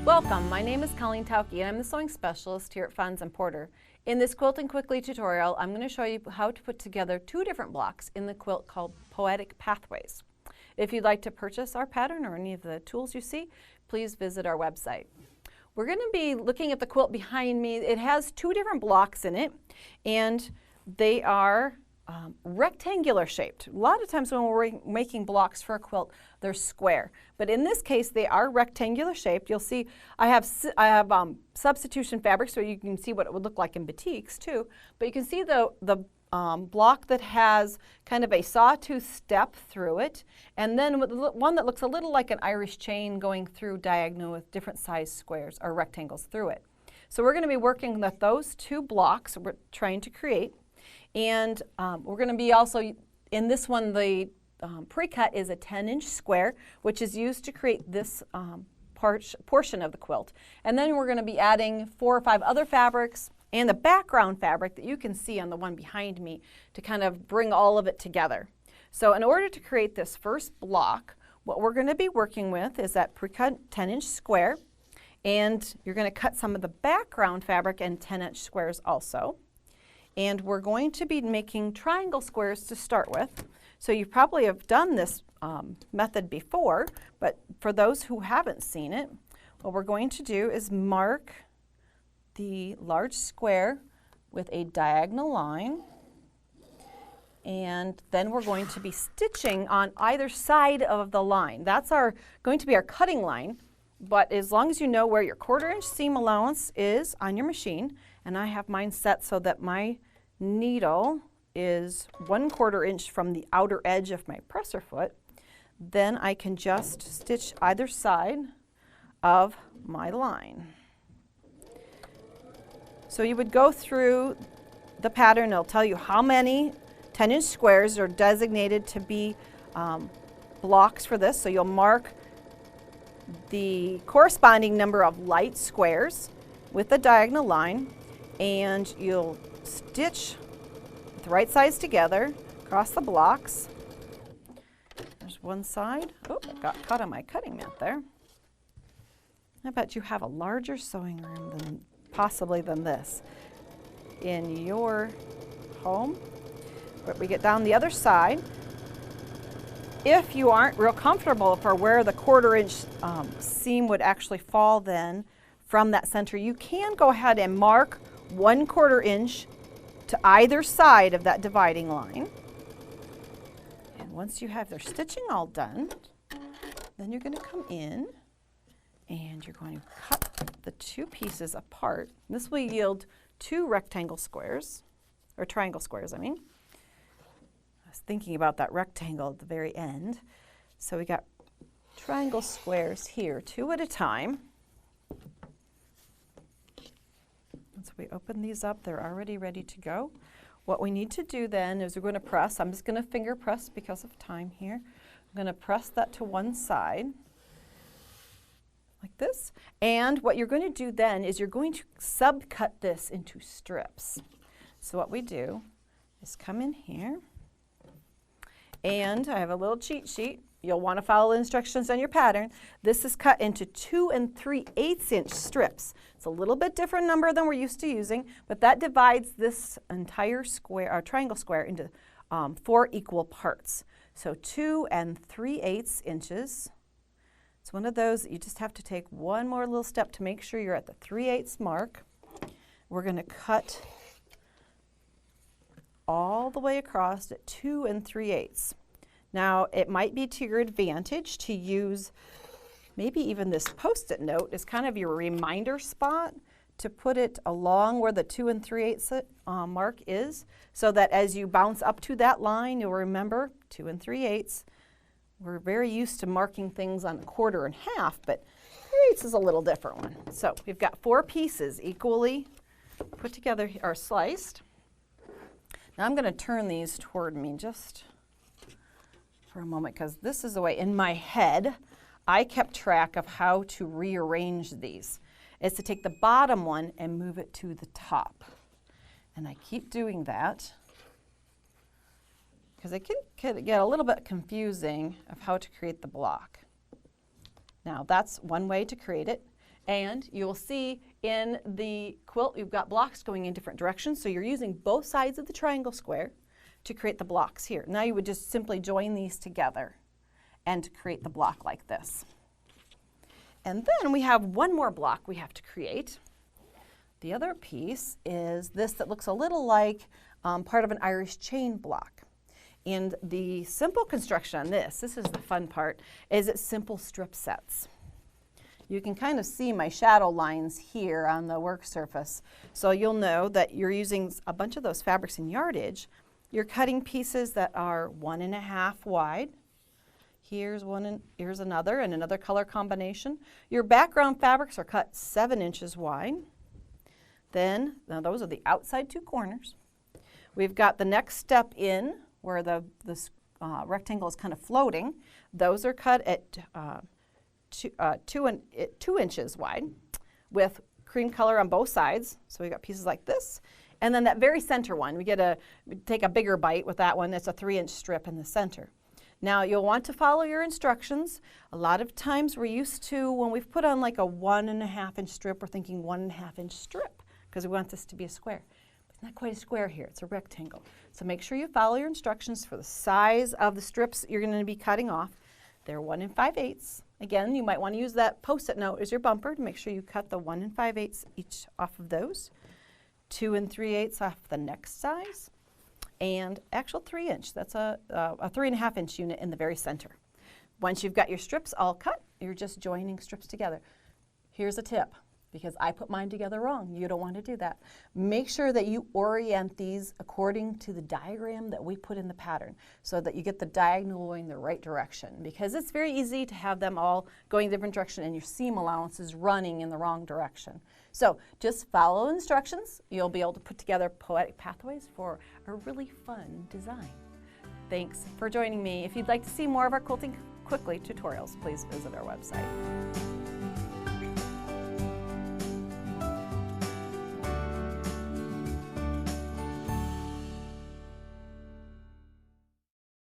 Welcome, my name is Colleen Tauke and I'm the sewing specialist here at Fons & Porter. In this Quilting Quickly tutorial, I'm going to show you how to put together two different blocks in the quilt called Poetic Pathways. If you'd like to purchase our pattern or any of the tools you see, please visit our website. We're going to be looking at the quilt behind me. It has two different blocks in it and they are rectangular shaped. A lot of times when we're making blocks for a quilt, they're square. But in this case, they are rectangular shaped. You'll see I have substitution fabric, so you can see what it would look like in batiks too. But you can see the block that has kind of a sawtooth step through it, and then with one that looks a little like an Irish chain going through diagonal with different size squares or rectangles through it. So we're going to be working with those two blocks we're trying to create. And we're going to be also, in this one, the pre-cut is a 10-inch square, which is used to create this portion of the quilt. And then we're going to be adding 4 or 5 other fabrics and the background fabric that you can see on the one behind me to kind of bring all of it together. So in order to create this first block, what we're going to be working with is that pre-cut 10-inch square. And you're going to cut some of the background fabric in 10-inch squares also. And we're going to be making triangle squares to start with. So you probably have done this method before, but for those who haven't seen it, what we're going to do is mark the large square with a diagonal line. And then we're going to be stitching on either side of the line. That's going to be our cutting line, but as long as you know where your 1/4 inch seam allowance is on your machine, and I have mine set so that my needle is 1/4 inch from the outer edge of my presser foot, then I can just stitch either side of my line. So you would go through the pattern. It'll tell you how many 10-inch squares are designated to be blocks for this. So you'll mark the corresponding number of light squares with a diagonal line, and you'll stitch the right sides together across the blocks. There's one side. Oh, I got caught on my cutting mat there. I bet you have a larger sewing room possibly than this in your home. But we get down the other side. If you aren't real comfortable for where the 1/4 inch seam would actually fall then from that center, you can go ahead and mark 1/4 inch to either side of that dividing line. And once you have their stitching all done, then you're going to come in and you're going to cut the two pieces apart. This will yield 2 rectangle squares, or triangle squares, I mean. I was thinking about that rectangle at the very end. So we got triangle squares here, 2 at a time. So we open these up, they're already ready to go. What we need to do then is we're going to press. I'm just going to finger press because of time here. I'm going to press that to one side like this. And what you're going to do then is you're going to subcut this into strips. So what we do is come in here, and I have a little cheat sheet. You'll want to follow the instructions on your pattern. This is cut into 2 3/8 inch strips. It's a little bit different number than we're used to using, but that divides this entire square, or triangle square, into 4 equal parts. So 2 3/8 inches. It's one of those that you just have to take one more little step to make sure you're at the 3/8 mark. We're going to cut all the way across at 2 3/8. Now, it might be to your advantage to use maybe even this Post-it note as kind of your reminder spot to put it along where the 2 3/8 mark is, so that as you bounce up to that line, you'll remember 2 3/8. We're very used to marking things on 1/4 and 1/2, but 3/8 is a little different one. So we've got 4 pieces equally put together or sliced. Now I'm going to turn these toward me just for a moment, because this is the way in my head I kept track of how to rearrange these. Is to take the bottom one and move it to the top. And I keep doing that because it can get a little bit confusing of how to create the block. Now that's one way to create it. And you will see in the quilt you've got blocks going in different directions, so you're using both sides of the triangle square to create the blocks here. Now you would just simply join these together and create the block like this. And then we have one more block we have to create. The other piece is this that looks a little like part of an Irish chain block. And the simple construction on this is the fun part, is it's simple strip sets. You can kind of see my shadow lines here on the work surface. So you'll know that you're using a bunch of those fabrics in yardage. You're cutting pieces that are 1.5 wide. Here's one and here's another, and another color combination. Your background fabrics are cut 7 inches wide. Then, now those are the outside 2 corners. We've got the next step in where the rectangle is kind of floating. Those are cut at 2 inches wide with cream color on both sides. So we got pieces like this. And then that very center one, we take a bigger bite with that one. That's a 3-inch strip in the center. Now you'll want to follow your instructions. A lot of times we're used to, when we've put on like a 1.5-inch strip, we're thinking 1.5-inch strip because we want this to be a square. It's not quite a square here, it's a rectangle. So make sure you follow your instructions for the size of the strips you're going to be cutting off. They're 1 5/8. Again, you might want to use that Post-it note as your bumper to make sure you cut the 1 5/8 each off of those. 2 3/8 off the next size. And actual 3-inch, that's a 3.5-inch unit in the very center. Once you've got your strips all cut, you're just joining strips together. Here's a tip, because I put mine together wrong. You don't want to do that. Make sure that you orient these according to the diagram that we put in the pattern so that you get the diagonal going the right direction, because it's very easy to have them all going a different direction and your seam allowance is running in the wrong direction. So just follow instructions. You'll be able to put together poetic pathways for a really fun design. Thanks for joining me. If you'd like to see more of our Quilting Quickly tutorials, please visit our website.